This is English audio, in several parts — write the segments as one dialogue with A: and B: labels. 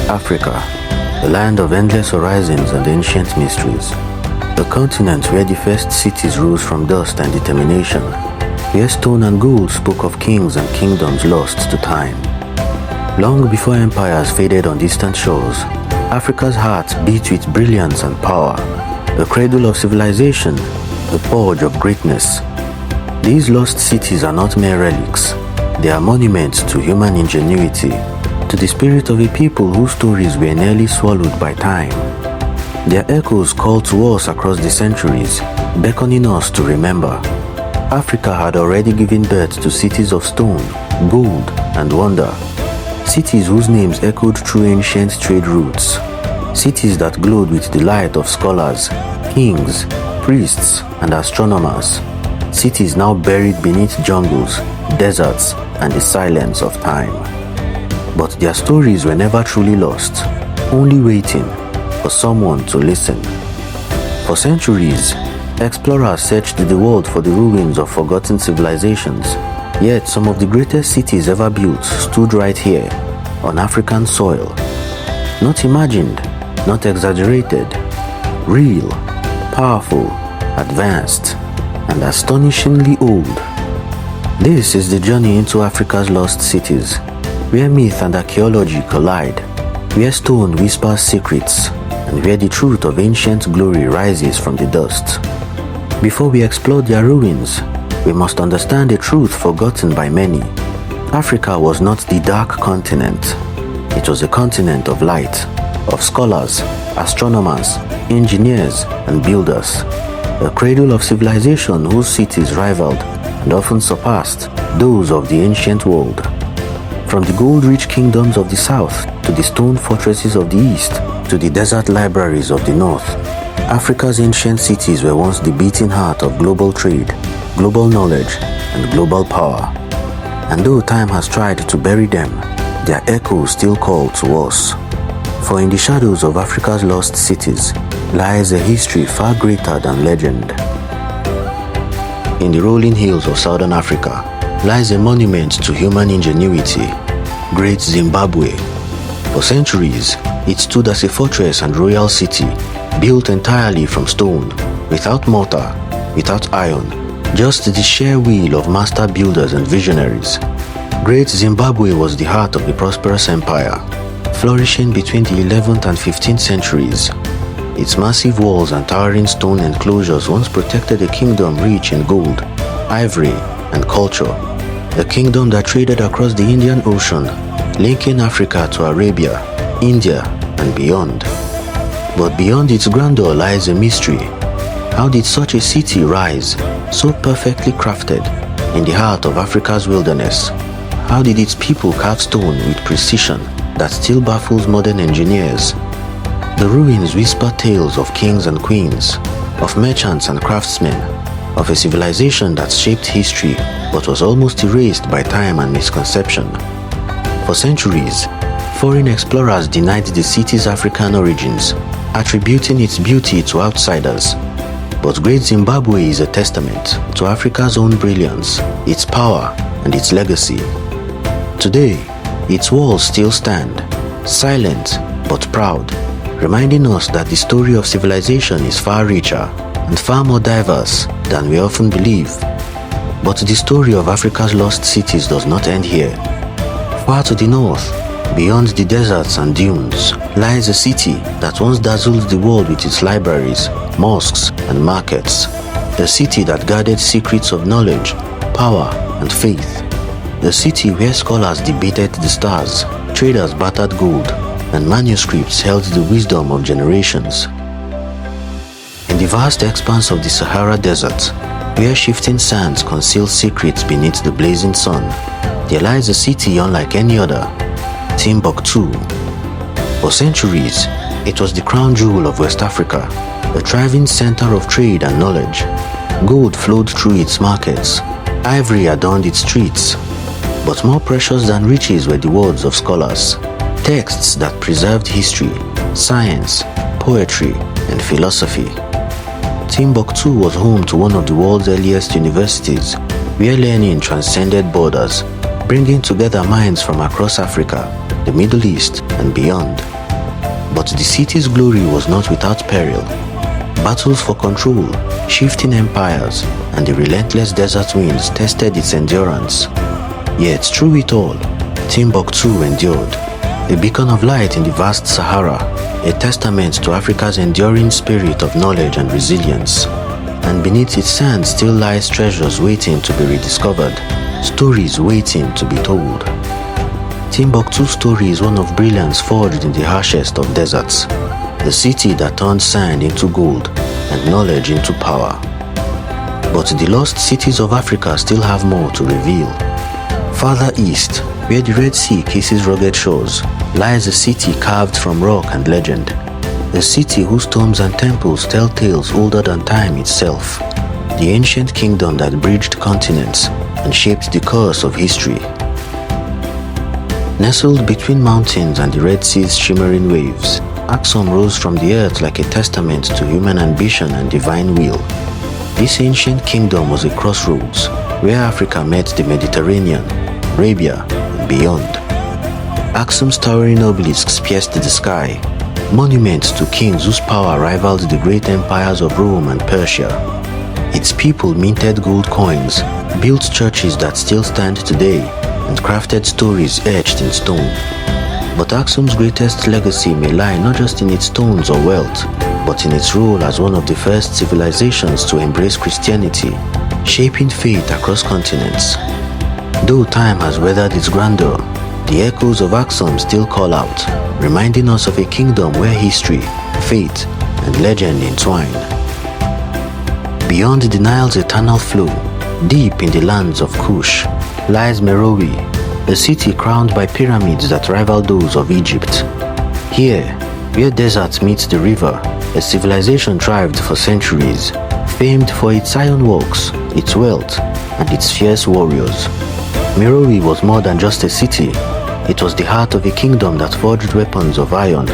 A: Africa, the land of endless horizons and ancient mysteries. The continent where the first cities rose from dust and determination, where stone and gold spoke of kings and kingdoms lost to time. Long before empires faded on distant shores, Africa's heart beat with brilliance and power, the cradle of civilization, the forge of greatness. These lost cities are not mere relics, they are monuments to human ingenuity, to the spirit of a people whose stories were nearly swallowed by time. Their echoes call to us across the centuries, beckoning us to remember. Africa had already given birth to cities of stone, gold, and wonder. Cities whose names echoed through ancient trade routes. Cities that glowed with the light of scholars, kings, priests, and astronomers. Cities now buried beneath jungles, deserts, and the silence of time. But their stories were never truly lost, only waiting for someone to listen. For centuries, explorers searched the world for the ruins of forgotten civilizations, yet some of the greatest cities ever built stood right here, on African soil. Not imagined, not exaggerated, real, powerful, advanced, and astonishingly old. This is the journey into Africa's lost cities, where myth and archaeology collide, where stone whispers secrets, and where the truth of ancient glory rises from the dust. Before we explore their ruins, we must understand a truth forgotten by many. Africa was not the dark continent. It was a continent of light, of scholars, astronomers, engineers, and builders. A cradle of civilization whose cities rivaled and often surpassed those of the ancient world. From the gold-rich kingdoms of the south to the stone fortresses of the east to the desert libraries of the north, Africa's ancient cities were once the beating heart of global trade, global knowledge, and global power. And though time has tried to bury them, their echoes still call to us. For in the shadows of Africa's lost cities lies a history far greater than legend. In the rolling hills of southern Africa lies a monument to human ingenuity, Great Zimbabwe. For centuries, it stood as a fortress and royal city, built entirely from stone, without mortar, without iron, just the sheer will of master builders and visionaries. Great Zimbabwe was the heart of a prosperous empire, flourishing between the 11th and 15th centuries. Its massive walls and towering stone enclosures once protected a kingdom rich in gold, ivory, and culture. A kingdom that traded across the Indian Ocean, linking Africa to Arabia, India, and beyond. But beyond its grandeur lies a mystery. How did such a city rise, so perfectly crafted, in the heart of Africa's wilderness? How did its people carve stone with precision that still baffles modern engineers? The ruins whisper tales of kings and queens, of merchants and craftsmen, of a civilization that shaped history but was almost erased by time and misconception. For centuries, foreign explorers denied the city's African origins, attributing its beauty to outsiders. But Great Zimbabwe is a testament to Africa's own brilliance, its power, and its legacy. Today, its walls still stand, silent but proud, reminding us that the story of civilization is far richer and far more diverse than we often believe. But the story of Africa's lost cities does not end here. Far to the north, beyond the deserts and dunes, lies a city that once dazzled the world with its libraries, mosques, and markets. A city that guarded secrets of knowledge, power, and faith. A city where scholars debated the stars, traders bartered gold, and manuscripts held the wisdom of generations. In the vast expanse of the Sahara Desert, where shifting sands conceal secrets beneath the blazing sun, there lies a city unlike any other, Timbuktu. For centuries, it was the crown jewel of West Africa, a thriving center of trade and knowledge. Gold flowed through its markets, ivory adorned its streets, but more precious than riches were the words of scholars, texts that preserved history, science, poetry, and philosophy. Timbuktu was home to one of the world's earliest universities, where learning transcended borders, bringing together minds from across Africa, the Middle East, and beyond. But the city's glory was not without peril. Battles for control, shifting empires, and the relentless desert winds tested its endurance. Yet through it all, Timbuktu endured, a beacon of light in the vast Sahara, a testament to Africa's enduring spirit of knowledge and resilience. And beneath its sands still lies treasures waiting to be rediscovered, stories waiting to be told. Timbuktu's story is one of brilliance forged in the harshest of deserts, the city that turned sand into gold and knowledge into power. But the lost cities of Africa still have more to reveal. Farther east, where the Red Sea kisses rugged shores, lies a city carved from rock and legend. A city whose tombs and temples tell tales older than time itself. The ancient kingdom that bridged continents and shaped the course of history. Nestled between mountains and the Red Sea's shimmering waves, Aksum rose from the earth like a testament to human ambition and divine will. This ancient kingdom was a crossroads, where Africa met the Mediterranean, Arabia, and beyond. Aksum's towering obelisks pierced the sky, monuments to kings whose power rivaled the great empires of Rome and Persia. Its people minted gold coins, built churches that still stand today, and crafted stories etched in stone. But Aksum's greatest legacy may lie not just in its stones or wealth, but in its role as one of the first civilizations to embrace Christianity, shaping faith across continents. Though time has weathered its grandeur, the echoes of Aksum still call out, reminding us of a kingdom where history, faith, and legend entwine. Beyond the Nile's eternal flow, deep in the lands of Kush, lies Meroe, a city crowned by pyramids that rival those of Egypt. Here, where desert meets the river, a civilization thrived for centuries, famed for its ironworks, its wealth, and its fierce warriors. Meroe was more than just a city. It was the heart of a kingdom that forged weapons of iron,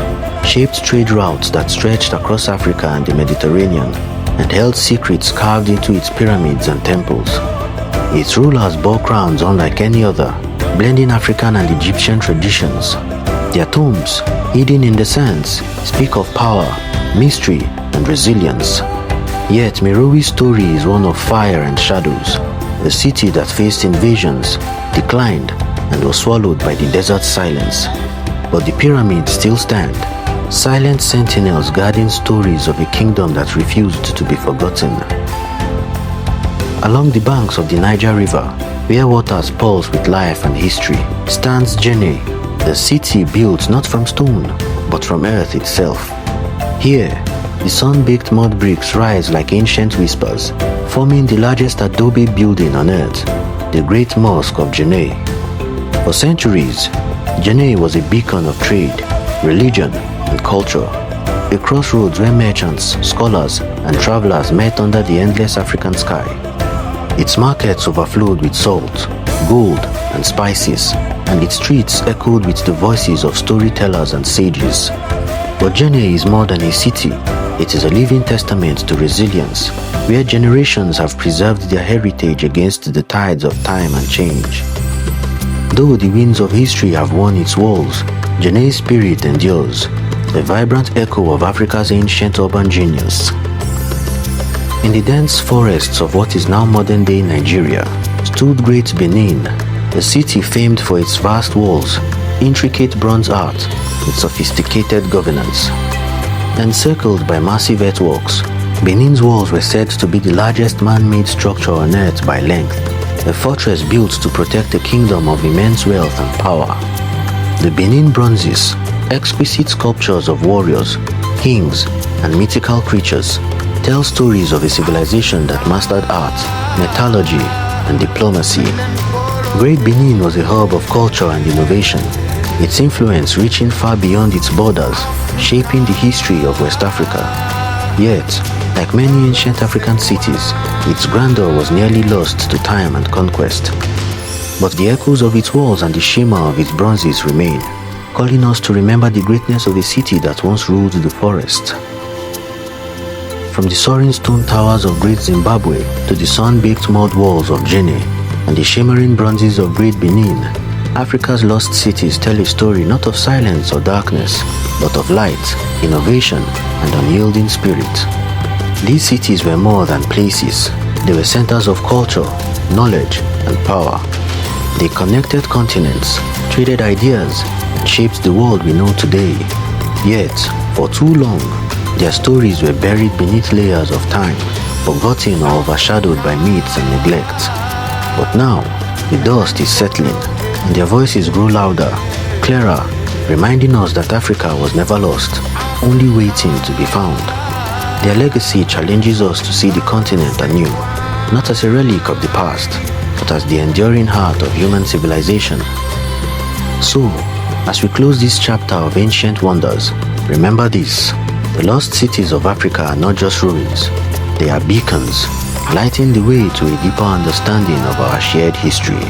A: shaped trade routes that stretched across Africa and the Mediterranean, and held secrets carved into its pyramids and temples. Its rulers bore crowns unlike any other, blending African and Egyptian traditions. Their tombs, hidden in the sands, speak of power, mystery, and resilience. Yet Meroe's story is one of fire and shadows, a city that faced invasions, declined, and was swallowed by the desert silence. But the pyramids still stand, silent sentinels guarding stories of a kingdom that refused to be forgotten. Along the banks of the Niger River, where waters pulse with life and history, stands Djenné, a city built not from stone, but from earth itself. Here, the sun-baked mud bricks rise like ancient whispers, forming the largest adobe building on earth, the Great Mosque of Djenné. For centuries, Djenné was a beacon of trade, religion, and culture, a crossroads where merchants, scholars, and travelers met under the endless African sky. Its markets overflowed with salt, gold, and spices, and its streets echoed with the voices of storytellers and sages. But Djenné is more than a city. It is a living testament to resilience, where generations have preserved their heritage against the tides of time and change. Though the winds of history have worn its walls, Djenné's spirit endures, a vibrant echo of Africa's ancient urban genius. In the dense forests of what is now modern-day Nigeria, stood Great Benin, a city famed for its vast walls, intricate bronze art, and sophisticated governance. Encircled by massive earthworks, Benin's walls were said to be the largest man-made structure on earth by length, a fortress built to protect a kingdom of immense wealth and power. The Benin bronzes, exquisite sculptures of warriors, kings, and mythical creatures, tell stories of a civilization that mastered art, metallurgy, and diplomacy. Great Benin was a hub of culture and innovation, its influence reaching far beyond its borders, shaping the history of West Africa. Yet, like many ancient African cities, its grandeur was nearly lost to time and conquest. But the echoes of its walls and the shimmer of its bronzes remain, calling us to remember the greatness of a city that once ruled the forest. From the soaring stone towers of Great Zimbabwe to the sun-baked mud walls of Djenné and the shimmering bronzes of Great Benin, Africa's lost cities tell a story not of silence or darkness, but of light, innovation, and unyielding spirit. These cities were more than places. They were centers of culture, knowledge, and power. They connected continents, traded ideas, and shaped the world we know today. Yet, for too long, their stories were buried beneath layers of time, forgotten or overshadowed by myths and neglect. But now, the dust is settling, and their voices grow louder, clearer, reminding us that Africa was never lost, only waiting to be found. Their legacy challenges us to see the continent anew, not as a relic of the past, but as the enduring heart of human civilization. So, as we close this chapter of ancient wonders, remember this: the lost cities of Africa are not just ruins, they are beacons, lighting the way to a deeper understanding of our shared history.